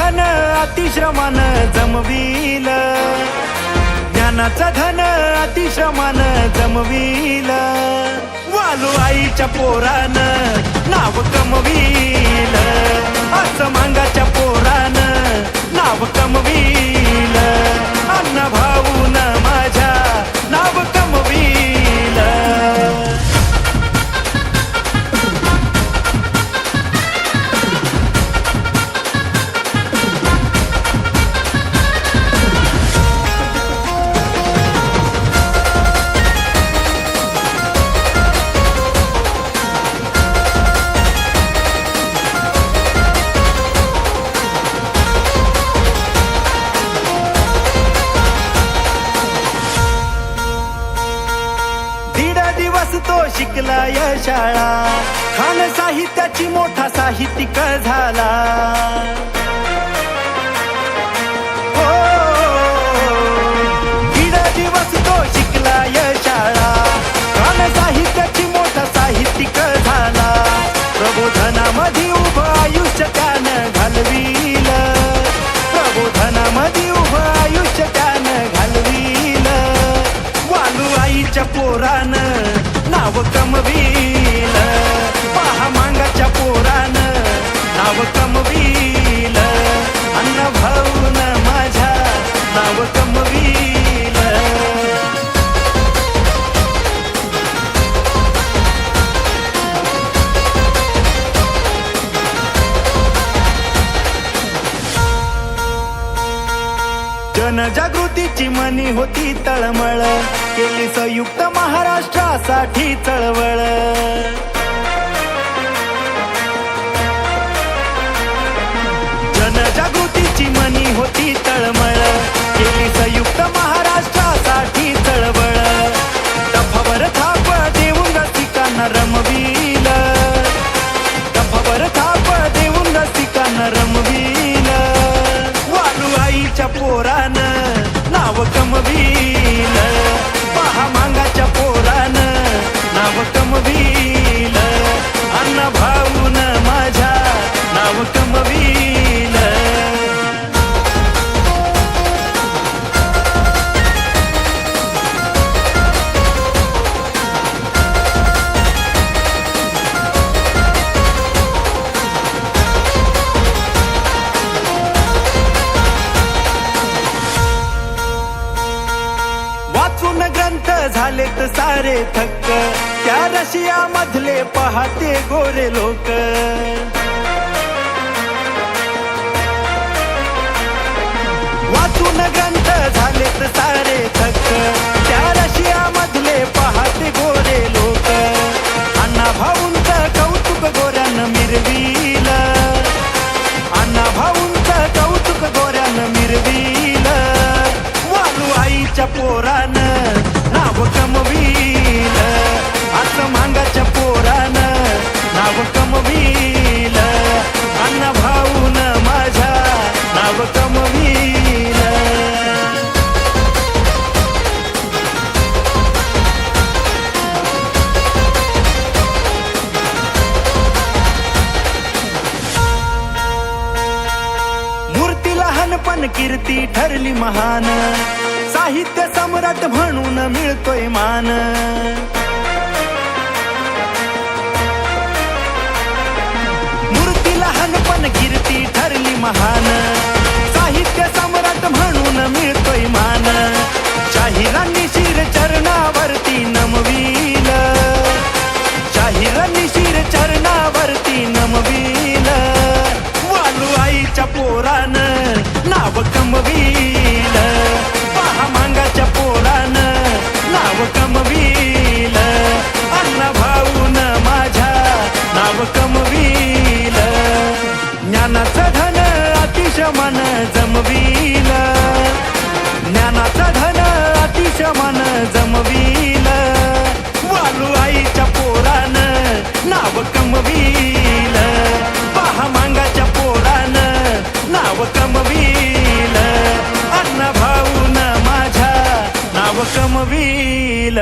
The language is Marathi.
धन अतिश्रमान जमविल, ज्ञानाचं धन अतिश्रमान जमविल, वालू आईच्या पोरानं नाव कमविल, असं मांगाच्या पोरानं नाव कमविल, अण्णा भाऊन माझ्या नाव कमविल. तो शिकला या शाळा, खान साहित्याची मोठा साहित्यिक झाला. हो, दीड दिवस तो शिकला या शाळा, खान साहित्याची मोठा साहित्यिक झाला. प्रबोधनामध्ये उभं आयुष्य त्यानं घालविल, प्रबोधनामध्ये उभं आयुष्य त्यानं घालविल, वालू आईच्या पोरानं नाव कमविल, पहा मांगाच्या पोरानं नाव कमविल, अण्णा भाऊन माझ्या नाव कमविल. जनजागृतीची मनी होती तळमळ, केली संयुक्त महाराष्ट्रासाठी चळवळ. जनजागृतीची मनी होती तळमळ, केली संयुक्त महाराष्ट्रासाठी चळवळ. तफावर थाप देऊन रसिकांना रमविल, तफावर थाप देऊन रसिकांना रमविल, वालू आईच्या पोरानं नाव कमविल, पहा मांगाच्या पोरानं नाव कमविल, अण्णा भाऊन माझ्या नाव कमविल. वाचून ग्रंथ झालेत सारे थक्क, त्या रशिया मधले पाहते गोरे लोक. वाचून ग्रंथ झालेत सारे थक्क, त्या रशिया मधले पाहते गोरे लोक. अण्णा भाऊंचं कौतुक गोऱ्यानं मिरविल, अण्णा भाऊंचं कौतुक गोऱ्यानं मिरविल, वालू आईच्या पोरानं नाव कमविल, असं मांगाच्या पोरानं नाव कमविल, अण्णा भाऊन माझ्या नाव कमविल. मूर्ती लहानपण कीर्ती ठरली महान, साहित्य सम्राट म्हणून मिळतोय मान. मूर्ती लहानपण कीर्ती ठरली महान, साहित्य सम्राट म्हणून मिळतोय मान. शाहिरांनी शिर चरणावरती नमविल, शाहिरांनी शिर चरणावरती नमविल, वालू आईच्या पोरानं नाव कमविल, पहा मांगाच्या पोरानं नाव कमविल, अण्णा भाऊन माझ्या नाव कमविल. ज्ञानाचं धन अतिश्रमान जमविल, ज्ञानाचं धन अतिश्रमान जमविल, वालू आईच्या पोरानं नाव कमविल, पहा मांगाच्या पोरानं नाव कमविल, अण्णा भाऊन माझ्या नाव कमविल.